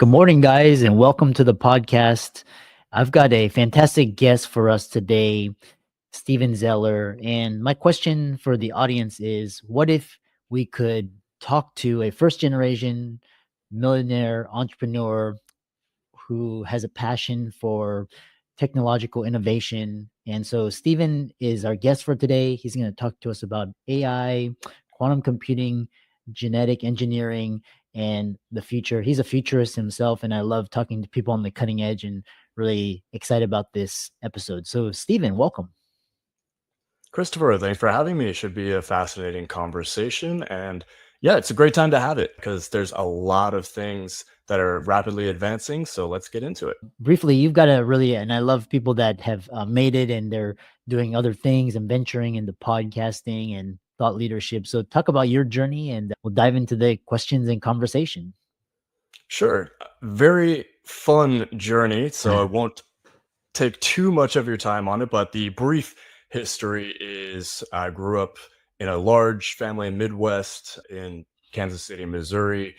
Good morning, guys, and welcome to the podcast. I've got a fantastic guest for us today, Steven Zeller. And my question for the audience is what if we could talk to a first generation millionaire entrepreneur who has a passion for technological innovation? And so, Steven is our guest for today. He's going to talk to us about AI, quantum computing, genetic engineering, and the future. He's a futurist himself, and I love talking to people on the cutting edge and really excited about this episode. So, Steven, welcome. Christopher, thanks for having me. It should be a fascinating conversation. And yeah, it's a great time to have it because there's a lot of things that are rapidly advancing. So let's get into it. Briefly, you've got a really, and I love people that have made it and they're doing other things and venturing into podcasting and thought leadership. So, talk about your journey and we'll dive into the questions and conversation. Sure. Very fun journey. So I won't take too much of your time on it, but the brief history is I grew up in a large family in Midwest in Kansas City, Missouri.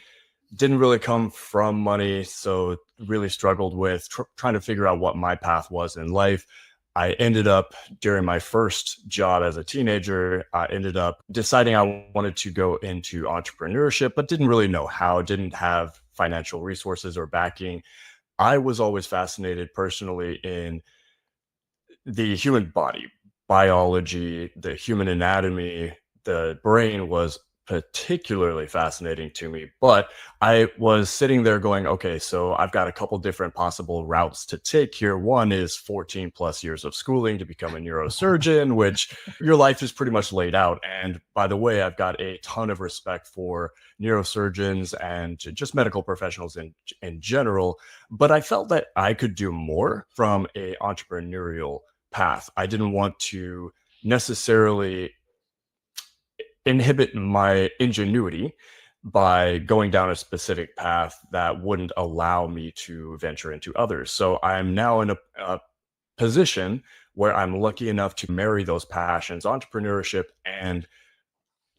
Didn't really come from money, so really struggled with trying to figure out what my path was in life. I ended up during my first job as a teenager, I ended up deciding I wanted to go into entrepreneurship, but didn't really know how, didn't have financial resources or backing. I was always fascinated personally in the human body, biology, the human anatomy. The brain was particularly fascinating to me, but I was sitting there going, okay, so I've got a couple different possible routes to take here. One is 14 plus years of schooling to become a neurosurgeon, which your life is pretty much laid out. And by the way, I've got a ton of respect for neurosurgeons and just medical professionals in general, but I felt that I could do more from a entrepreneurial path. I didn't want to necessarily inhibit my ingenuity by going down a specific path that wouldn't allow me to venture into others. So I'm now in a position where I'm lucky enough to marry those passions, entrepreneurship and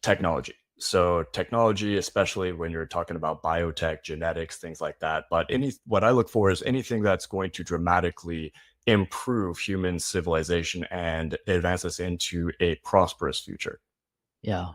technology. So technology, especially when you're talking about biotech, genetics, things like that. But what I look for is anything that's going to dramatically improve human civilization and advance us into a prosperous future. Yeah.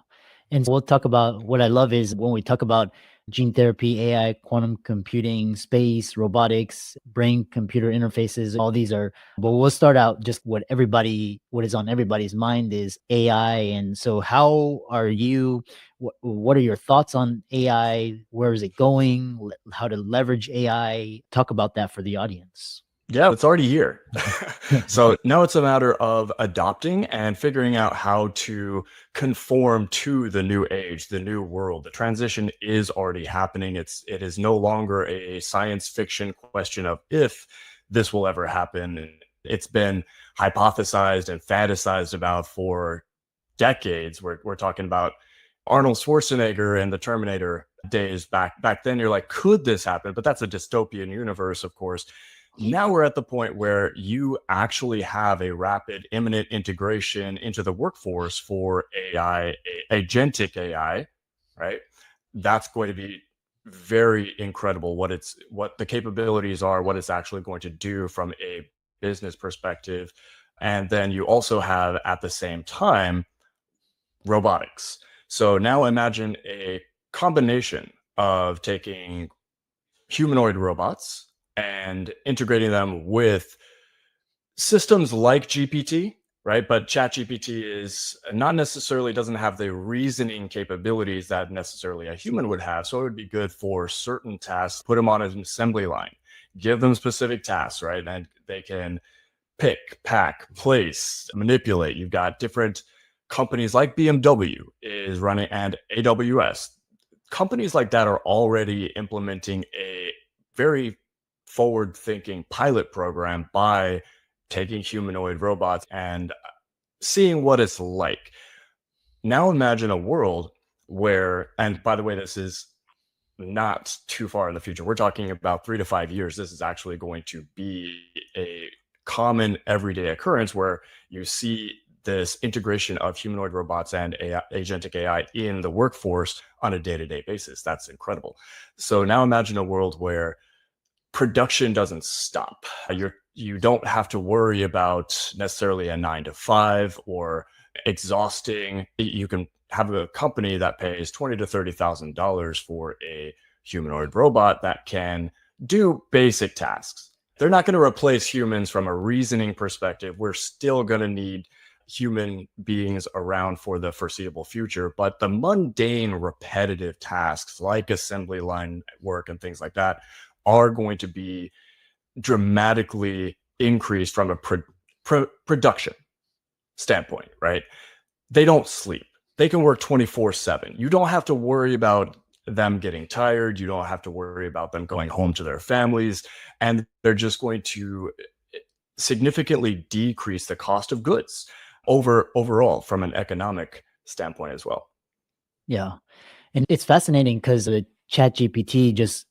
And we'll talk about what I love is when we talk about gene therapy, AI, quantum computing, space, robotics, brain computer interfaces, all these are, but we'll start out just what is on everybody's mind is AI. And so, how are you? What are your thoughts on AI? Where is it going? How to leverage AI? Talk about that for the audience. Yeah, it's already here. So now it's a matter of adopting and figuring out how to conform to the new age, the new world. The transition is already happening. It is no longer a science fiction question of if this will ever happen. It's been hypothesized and fantasized about for decades. We're talking about Arnold Schwarzenegger and the Terminator days back then. You're like, could this happen? But that's a dystopian universe, of course. Now we're at the point where you actually have a rapid, imminent integration into the workforce for AI, agentic AI, right? That's going to be very incredible what the capabilities are, what it's actually going to do from a business perspective. And then you also have at the same time robotics. So now imagine a combination of taking humanoid robots and integrating them with systems like GPT, right? But ChatGPT is not necessarily doesn't have the reasoning capabilities that necessarily a human would have. So it would be good for certain tasks, put them on an assembly line, give them specific tasks, right? And they can pick, pack, place, manipulate. You've got different companies like BMW is running and AWS. Companies like that are already implementing a very forward-thinking pilot program by taking humanoid robots and seeing what it's like. Now imagine a world where, and by the way, this is not too far in the future. We're talking about 3 to 5 years. This is actually going to be a common everyday occurrence where you see this integration of humanoid robots and AI, agentic AI in the workforce on a day-to-day basis. That's incredible. So now imagine a world where production doesn't stop. You don't have to worry about necessarily a 9 to 5 or exhausting. You can have a company that pays $20,000 to $30,000 for a humanoid robot that can do basic tasks. They're not going to replace humans from a reasoning perspective. We're still going to need human beings around for the foreseeable future, but the mundane, repetitive tasks like assembly line work and things like that are going to be dramatically increased from a production standpoint, right? They don't sleep. They can work 24/7. You don't have to worry about them getting tired. You don't have to worry about them going home to their families. And they're just going to significantly decrease the cost of goods overall from an economic standpoint as well. Yeah. And it's fascinating because the chat GPT just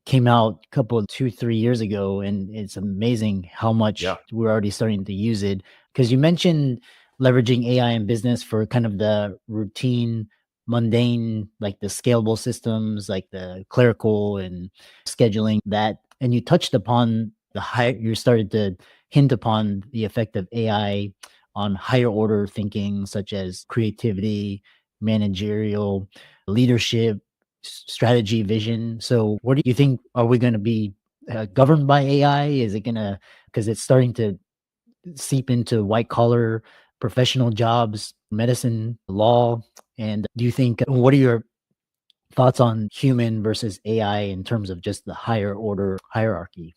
came out a couple 2, 3 years ago, and it's amazing how much Yeah. we're already starting to use it. Because you mentioned leveraging AI in business for kind of the routine, mundane, like the scalable systems, like the clerical and scheduling that. And you touched upon you started to hint upon the effect of AI on higher order thinking, such as creativity, managerial, leadership, strategy, vision. So, what do you think? Are we going to be governed by AI? Is it going to, because it's starting to seep into white collar professional jobs, medicine, law? And do you think, what are your thoughts on human versus AI in terms of just the higher order hierarchy?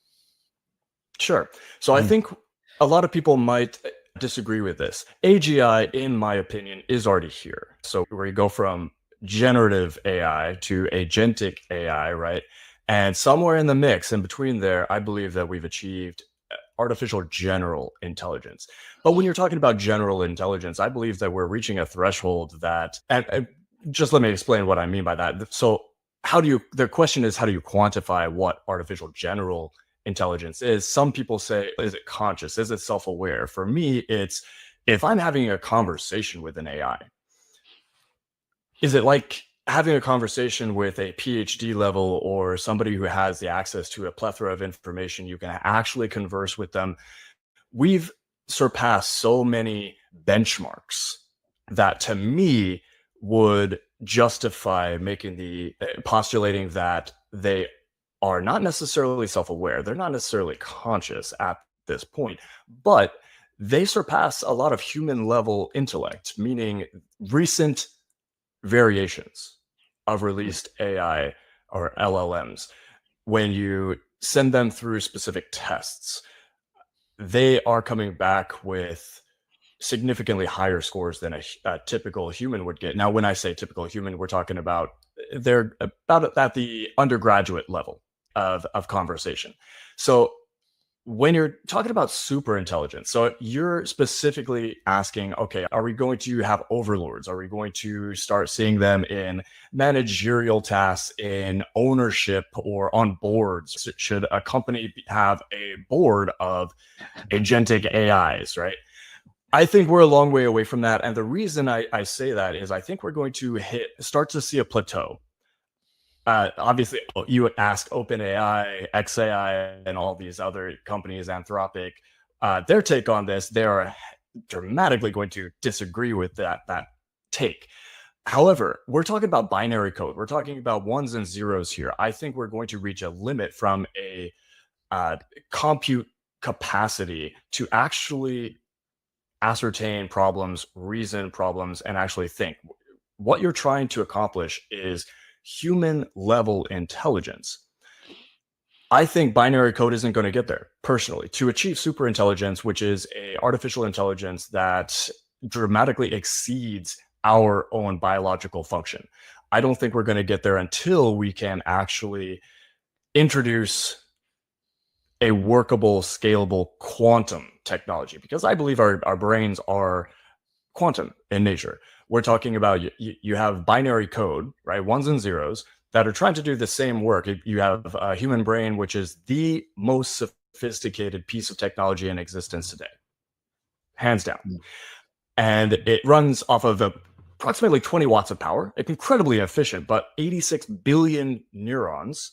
Sure. So I Yeah. think a lot of people might disagree with this. AGI, in my opinion, is already here. So where you go from generative AI to agentic AI, right? And somewhere in the mix, in between there, I believe that we've achieved artificial general intelligence. But when you're talking about general intelligence, I believe that we're reaching a threshold that, and just let me explain what I mean by that. So the question is, how do you quantify what artificial general intelligence is? Some people say, is it conscious? Is it self-aware? For me, it's, if I'm having a conversation with an AI, is it like having a conversation with a PhD level or somebody who has the access to a plethora of information? You can actually converse with them. We've surpassed so many benchmarks that, to me, would justify making the postulating that they are not necessarily self-aware. They're not necessarily conscious at this point, but they surpass a lot of human level intellect, meaning recent variations of released AI or LLMs. When you send them through specific tests, they are coming back with significantly higher scores than a typical human would get. Now, when I say typical human, we're talking about, they're about at the undergraduate level of conversation. So when you're talking about super intelligence, so you're specifically asking, okay, are we going to have overlords? Are we going to start seeing them in managerial tasks, in ownership, or on boards? Should a company have a board of agentic AIs, right? I think we're a long way away from that. And the reason I say that is I think we're going to start to see a plateau. Obviously, you ask OpenAI, XAI, and all these other companies, Anthropic, their take on this, they are dramatically going to disagree with that take. However, we're talking about binary code. We're talking about ones and zeros here. I think we're going to reach a limit from a compute capacity to actually ascertain problems, reason problems, and actually think. What you're trying to accomplish is human level intelligence. I think binary code isn't going to get there personally. To achieve super intelligence, which is a artificial intelligence that dramatically exceeds our own biological function, I don't think we're going to get there until we can actually introduce a workable, scalable quantum technology, because I believe our brains are quantum in nature. We're talking about, you have binary code, right? Ones and zeros that are trying to do the same work. You have a human brain, which is the most sophisticated piece of technology in existence today, hands down. Mm. And it runs off of approximately 20 watts of power. It's incredibly efficient, but 86 billion neurons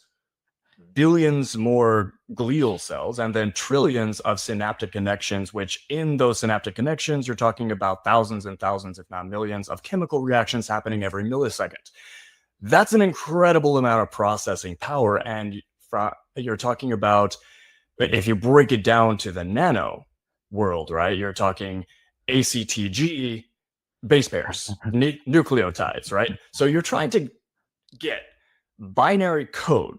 billions more glial cells, and then trillions of synaptic connections, which in those synaptic connections, you're talking about thousands and thousands, if not millions, of chemical reactions happening every millisecond. That's an incredible amount of processing power. And you're talking about, if you break it down to the nano world, right, you're talking ACTG base pairs, nucleotides, right? So you're trying to get binary code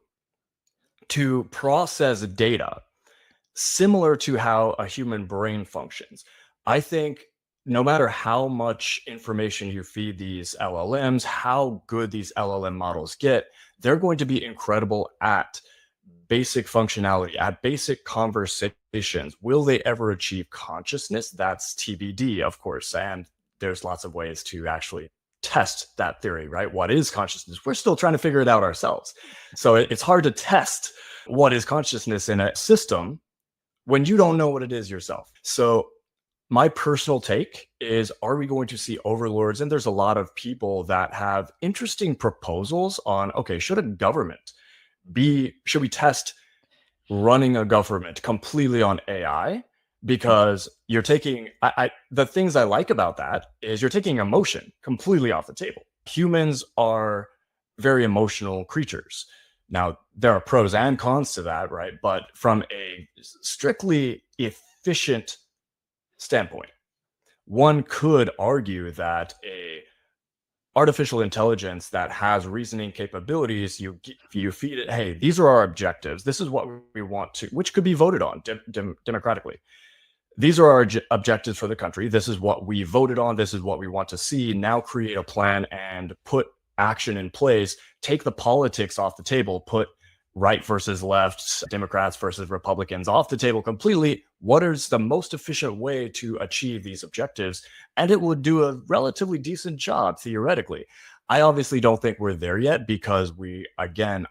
to process data similar to how a human brain functions. I think no matter how much information you feed these LLMs, how good these LLM models get, they're going to be incredible at basic functionality, at basic conversations. Will they ever achieve consciousness? That's TBD, of course. And there's lots of ways to actually test that theory, right? What is consciousness? We're still trying to figure it out ourselves. So it's hard to test what is consciousness in a system when you don't know what it is yourself. So my personal take is, are we going to see overlords? And there's a lot of people that have interesting proposals on, okay, should we test running a government completely on AI? Because you're taking, the things I like about that is you're taking emotion completely off the table. Humans are very emotional creatures. Now, there are pros and cons to that, right? But from a strictly efficient standpoint, one could argue that a artificial intelligence that has reasoning capabilities, you feed it, hey, these are our objectives. This is what we want to, which could be voted on democratically. These are our objectives for the country. This is what we voted on. This is what we want to see. Now create a plan and put action in place. Take the politics off the table. Put right versus left, Democrats versus Republicans off the table completely. What is the most efficient way to achieve these objectives? And it would do a relatively decent job, theoretically. I obviously don't think we're there yet, because I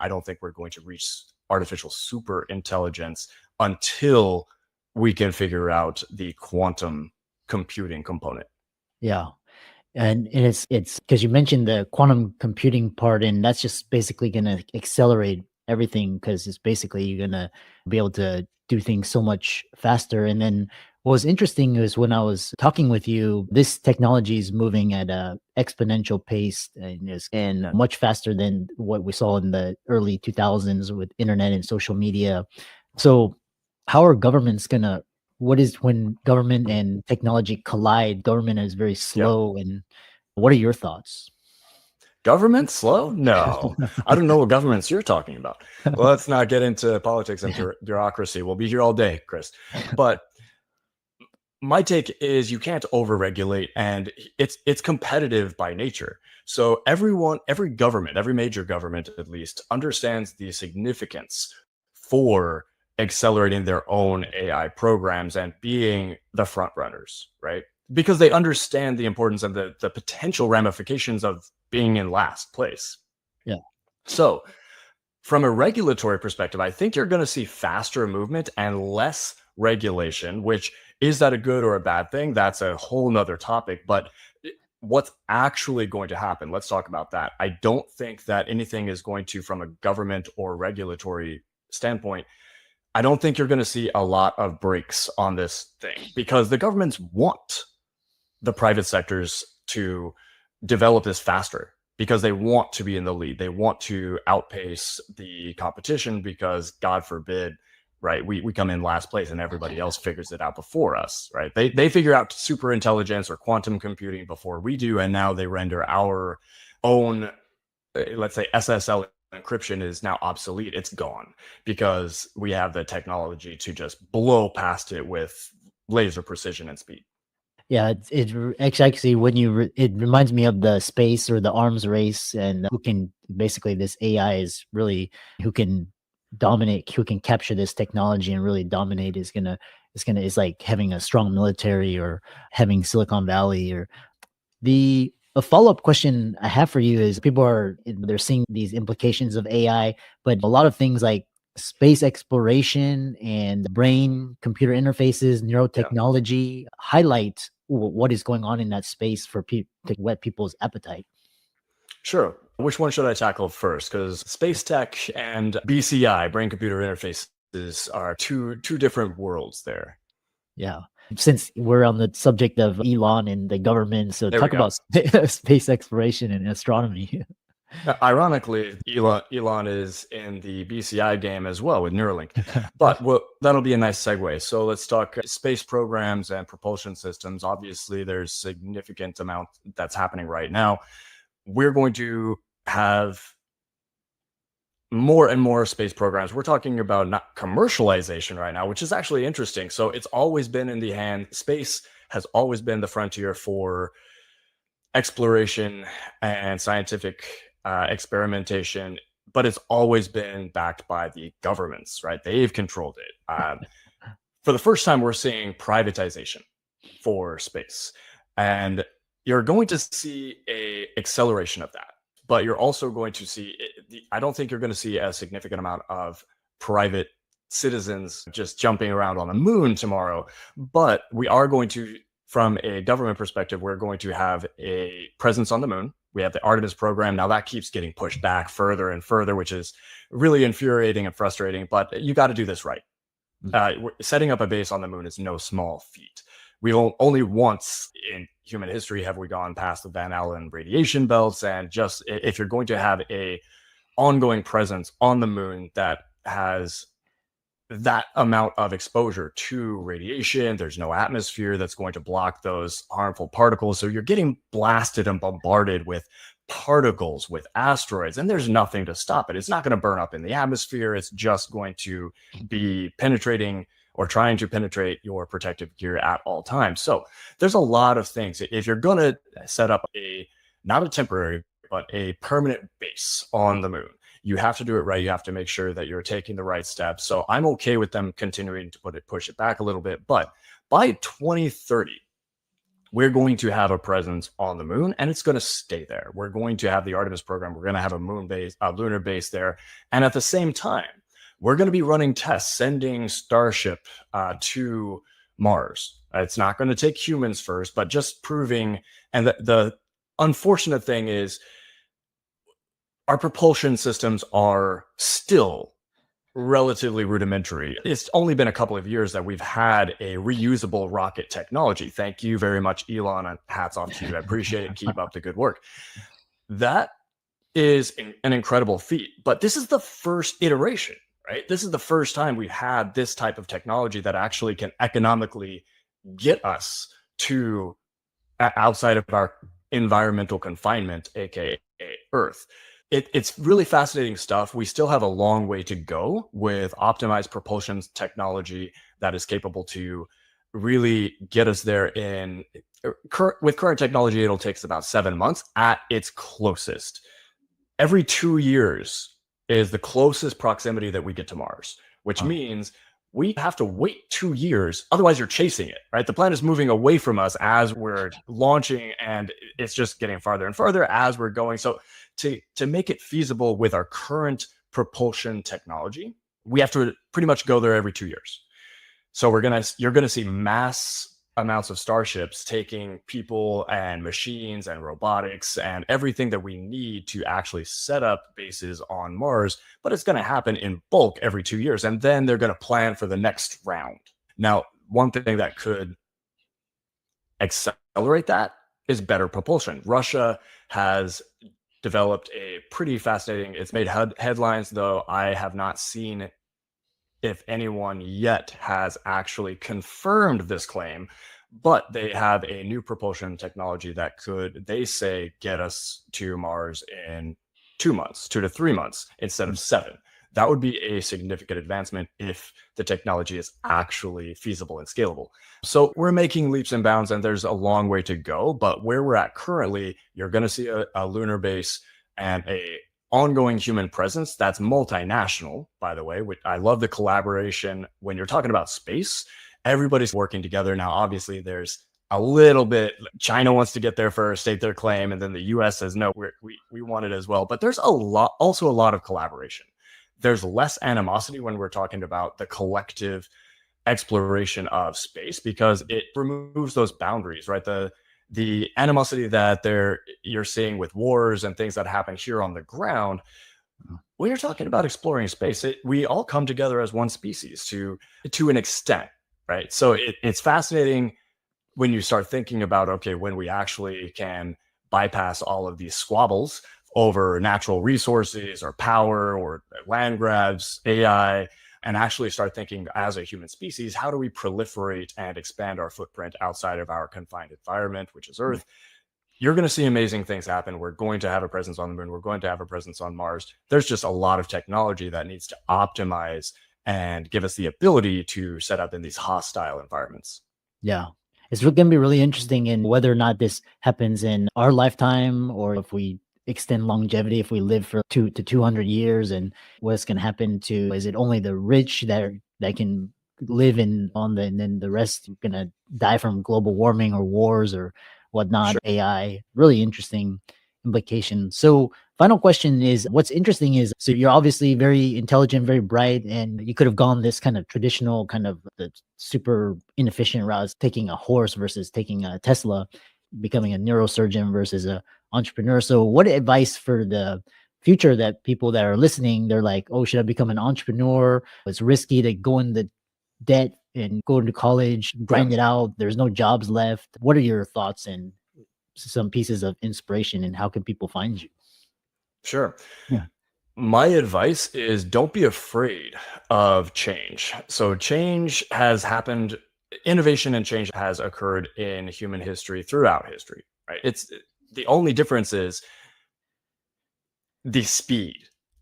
don't think we're going to reach artificial super intelligence until we can figure out the quantum computing component. Yeah. And it's because you mentioned the quantum computing part, and that's just basically going to accelerate everything, because it's basically you're going to be able to do things so much faster. And then what was interesting is, when I was talking with you, this technology is moving at a exponential pace, and much faster than what we saw in the early 2000s with internet and social media. So how are governments going to, when government and technology collide, government is very slow. And what are your thoughts? Government slow? No, I don't know what governments you're talking about. Well, let's not get into politics and bureaucracy. We'll be here all day, Chris. But my take is, you can't overregulate, and it's competitive by nature. So every government, every major government at least, understands the significance for accelerating their own AI programs and being the front runners, right? Because they understand the importance and the potential ramifications of being in last place. Yeah. So from a regulatory perspective, I think you're going to see faster movement and less regulation. Which, is that a good or a bad thing? That's a whole nother topic. But what's actually going to happen, let's talk about that. I don't think that anything is going to, from a government or regulatory standpoint, I don't think you're going to see a lot of breaks on this thing, because the governments want the private sectors to develop this faster, because they want to be in the lead. They want to outpace the competition, because God forbid, right, we come in last place and everybody else figures it out before us, right? They figure out super intelligence or quantum computing before we do, and now they render our own, let's say, SSL encryption is now obsolete. It's gone, because we have the technology to just blow past it with laser precision and speed. Yeah, actually, it reminds me of the space or the arms race, and who can, basically, this AI is really, who can dominate, who can capture this technology and really dominate, is like having a strong military, or having Silicon Valley. Or a follow-up question I have for you is, they're seeing these implications of AI, but a lot of things like space exploration and brain computer interfaces, neurotechnology highlight what is going on in that space to whet people's appetite. Sure. Which one should I tackle first? Because space tech and BCI, brain computer interfaces, are two different worlds there. Yeah. Since we're on the subject of Elon and the government, so There we talk go. about space exploration and astronomy. Ironically, Elon is in the BCI game as well with Neuralink. But that'll be a nice segue. So let's talk space programs and propulsion systems. Obviously, there's significant amount that's happening right now. We're going to have more and more space programs. We're talking about not commercialization right now, which is actually interesting. So it's always been in the hand. Space has always been the frontier for exploration and scientific experimentation, but it's always been backed by the governments, right? They've controlled it. For the first time, we're seeing privatization for space, and you're going to see a acceleration of that. But you're also going to see, I don't think you're going to see a significant amount of private citizens just jumping around on the moon tomorrow. But we are going to, from a government perspective, we're going to have a presence on the moon. We have the Artemis program. Now that keeps getting pushed back further and further, which is really infuriating and frustrating. But you got to do this right. Setting up a base on the moon is no small feat. We only once in human history have we gone past the Van Allen radiation belts, and just if you're going to have a ongoing presence on the moon that has that amount of exposure to radiation, there's no atmosphere that's going to block those harmful particles. So you're getting blasted and bombarded with particles, with asteroids, and there's nothing to stop it. It's not going to burn up in the atmosphere. It's just going to be penetrating or trying to penetrate your protective gear at all times. So there's a lot of things. If you're going to set up not a temporary, but a permanent base on the moon, you have to do it right. You have to make sure that you're taking the right steps. So I'm okay with them continuing to push it back a little bit. But by 2030, we're going to have a presence on the moon, and it's going to stay there. We're going to have the Artemis program. We're going to have a moon base, a lunar base there. And at the same time, we're going to be running tests, sending Starship to Mars. It's not going to take humans first, but just proving. And the unfortunate thing is our propulsion systems are still relatively rudimentary. It's only been a couple of years that we've had a reusable rocket technology. Thank you very much, Elon, and hats off to you. I appreciate it. Keep up the good work. That is an incredible feat, but this is the first iteration, right? This is the first time we've had this type of technology that actually can economically get us to outside of our environmental confinement, aka Earth. It's really fascinating stuff. We still have a long way to go with optimized propulsion technology that is capable to really get us there. With current technology, it'll take us about 7 months at its closest. Every 2 years is the closest proximity that we get to Mars, which means we have to wait 2 years. Otherwise, you're chasing it, right? The planet is moving away from us as we're launching, and it's just getting farther and farther as we're going. So to make it feasible with our current propulsion technology, we have to pretty much go there every 2 years. So you're gonna see mass amounts of starships taking people and machines and robotics and everything that we need to actually set up bases on Mars, but it's going to happen in bulk every 2 years. And then they're going to plan for the next round. Now, one thing that could accelerate that is better propulsion. Russia has developed a pretty fascinating, it's made headlines, though I have not seen if anyone yet has actually confirmed this claim, but they have a new propulsion technology that could, they say, get us to Mars in 2 months, 2 to 3 months instead of 7. That would be a significant advancement if the technology is actually feasible and scalable. So we're making leaps and bounds, and there's a long way to go. But where we're at currently, you're going to see a lunar base and a ongoing human presence that's multinational, by the way. I love the collaboration. When you're talking about space, everybody's working together. Now, obviously, there's a little bit, China wants to get there first, state their claim, and then the US says, no, we want it as well. But there's also a lot of collaboration. There's less animosity when we're talking about the collective exploration of space because it removes those boundaries, right? the animosity that you're seeing with wars and things that happen here on the ground, when you're talking about exploring space, we all come together as one species to an extent, right? So it's fascinating when you start thinking about, okay, when we actually can bypass all of these squabbles over natural resources or power or land grabs, AI, and actually start thinking as a human species, how do we proliferate and expand our footprint outside of our confined environment, which is Earth? You're going to see amazing things happen. We're going to have a presence on the moon. We're going to have a presence on Mars. There's just a lot of technology that needs to optimize and give us the ability to set up in these hostile environments. Yeah. It's going to be really interesting in whether or not this happens in our lifetime or if we extend longevity, if we live for 200 years, and what's going to happen to, is it only the rich that can live and then the rest going to die from global warming or wars or whatnot, Sure. AI, really interesting implication. So final question is, what's interesting is, so you're obviously very intelligent, very bright, and you could have gone this kind of traditional kind of the super inefficient route, taking a horse versus taking a Tesla, becoming a neurosurgeon versus a entrepreneur. So what advice for the future that people that are listening, they're like, oh, should I become an entrepreneur? It's risky to go in the debt and go to college, grind it out. There's no jobs left. What are your thoughts and some pieces of inspiration, and how can people find you? Sure. Yeah. My advice is don't be afraid of change. So change has happened, innovation and change has occurred in human history throughout history, right? It's the only difference is the speed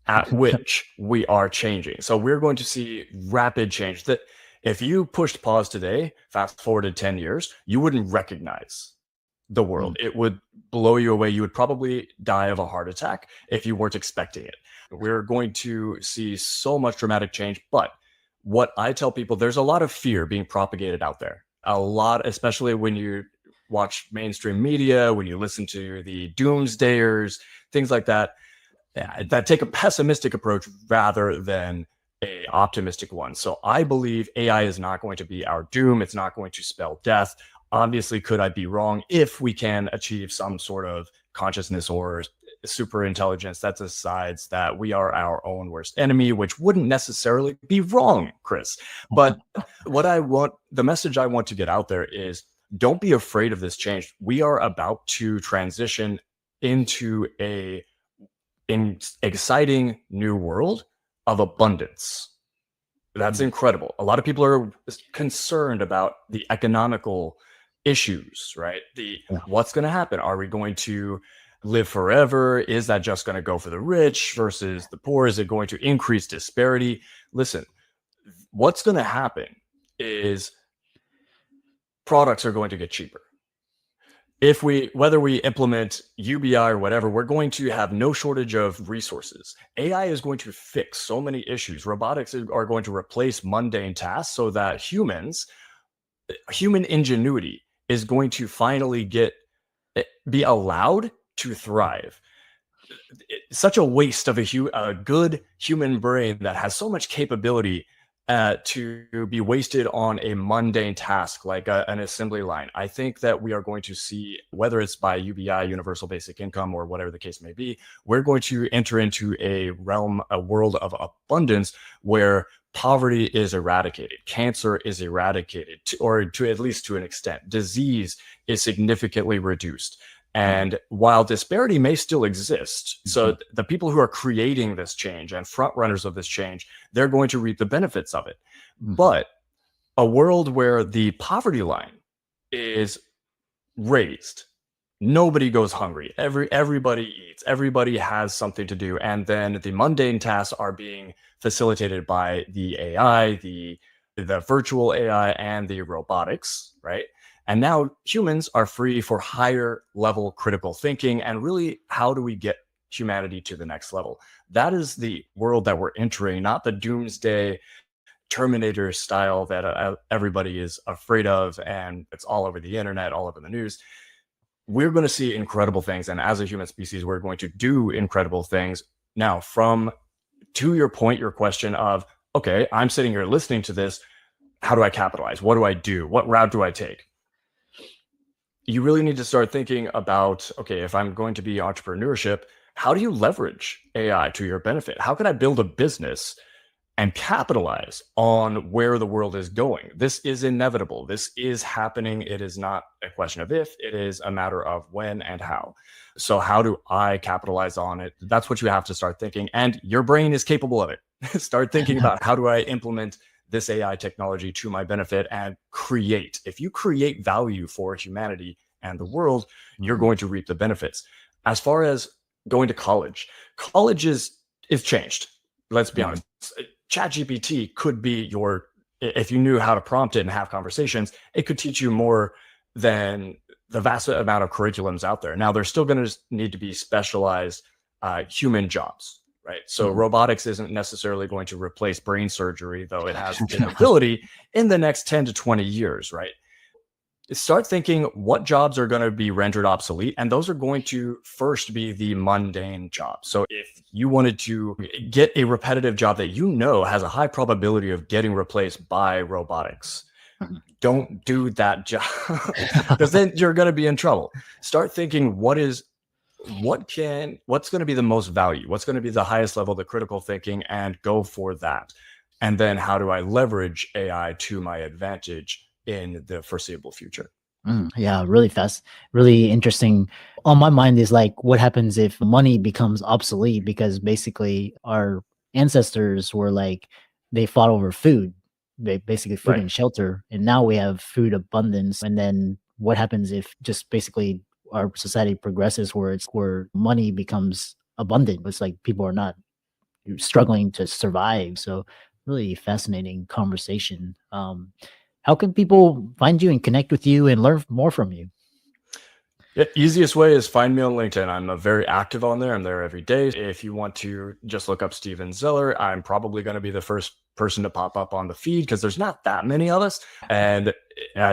at which we are changing. So we're going to see rapid change that if you pushed pause today, fast forwarded 10 years, you wouldn't recognize the world. It would blow you away. You would probably die of a heart attack if you weren't expecting it. We're going to see so much dramatic change. But what I tell people, there's a lot of fear being propagated out there. A lot, especially when you watch mainstream media, when you listen to the doomsdayers, things like that, that take a pessimistic approach rather than a optimistic one. So I believe AI is not going to be our doom. It's not going to spell death. Obviously, could I be wrong? If we can achieve some sort of consciousness or super intelligence that decides that we are our own worst enemy, which wouldn't necessarily be wrong, Chris. But the message I want to get out there is don't be afraid of this change. We are about to transition into an exciting new world of abundance. That's incredible. A lot of people are concerned about the economical issues, right? What's going to happen? Are we going to live forever? Is that just going to go for the rich versus the poor? Is it going to increase disparity? Listen, what's going to happen is products are going to get cheaper. Whether we implement UBI or whatever, we're going to have no shortage of resources. AI is going to fix so many issues. Robotics are going to replace mundane tasks so that human ingenuity is going to finally be allowed to thrive. It's such a waste of a good human brain that has so much capability to be wasted on a mundane task like an assembly line. I think that we are going to see, whether it's by UBI, universal basic income, or whatever the case may be, we're going to enter into a world of abundance where poverty is eradicated, cancer is eradicated, or to at least to an extent, disease is significantly reduced. And while disparity may still exist, so the people who are creating this change and front runners of this change, they're going to reap the benefits of it. But a world where the poverty line is raised, nobody goes hungry, everybody eats, everybody has something to do, and then the mundane tasks are being facilitated by the AI, the virtual AI, and the robotics, right? And now humans are free for higher level critical thinking. And really, how do we get humanity to the next level? That is the world that we're entering, not the doomsday Terminator style that everybody is afraid of. And it's all over the internet, all over the news. We're going to see incredible things. And as a human species, we're going to do incredible things. Now, to your point, your question of, okay, I'm sitting here listening to this. How do I capitalize? What do I do? What route do I take? you really need to start thinking about, okay, if I'm going to be entrepreneurship, how do you leverage AI to your benefit? How can I build a business and capitalize on where the world is going? This is inevitable. This is happening. It is not a question of if, it is a matter of when and how. So, how do I capitalize on it? That's what you have to start thinking. And your brain is capable of it. Start thinking about, how do I implement this AI technology to my benefit and create? If you create value for humanity and the world, you're going to reap the benefits. As far as going to college, college is changed. Let's be honest. ChatGPT could be if you knew how to prompt it and have conversations, it could teach you more than the vast amount of curriculums out there. Now, there's still going to need to be specialized human jobs, right? So robotics isn't necessarily going to replace brain surgery, though it has the ability in the next 10 to 20 years, right? Start thinking what jobs are going to be rendered obsolete, and those are going to first be the mundane jobs. So if you wanted to get a repetitive job that you know has a high probability of getting replaced by robotics, don't do that job, because then you're going to be in trouble. Start thinking, what's going to be the most value? What's going to be the highest level, the critical thinking, and go for that. And then how do I leverage AI to my advantage in the foreseeable future? Yeah, really fast, really interesting. On my mind is like, what happens if money becomes obsolete? Because basically, our ancestors were like, they fought over food, basically food Right. and shelter, and now we have food abundance. And then what happens if just basically our society progresses where money becomes abundant? It's like people are not struggling to survive. So, really fascinating conversation. How can people find you and connect with you and learn more from you? Yeah, easiest way is find me on LinkedIn. I'm very active on there. I'm there every day. If you want to just look up Steven Zeller, I'm probably going to be the first person to pop up on the feed because there's not that many of us. And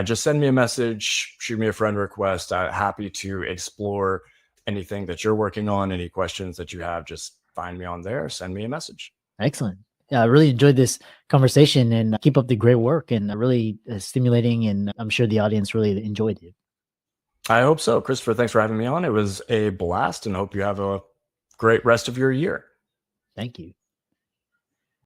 just send me a message, shoot me a friend request. I'm happy to explore anything that you're working on, any questions that you have. Just find me on there, send me a message. Excellent. Yeah, I really enjoyed this conversation and keep up the great work and really stimulating. And I'm sure the audience really enjoyed it. I hope so. Christopher, thanks for having me on. It was a blast and hope you have a great rest of your year. Thank you.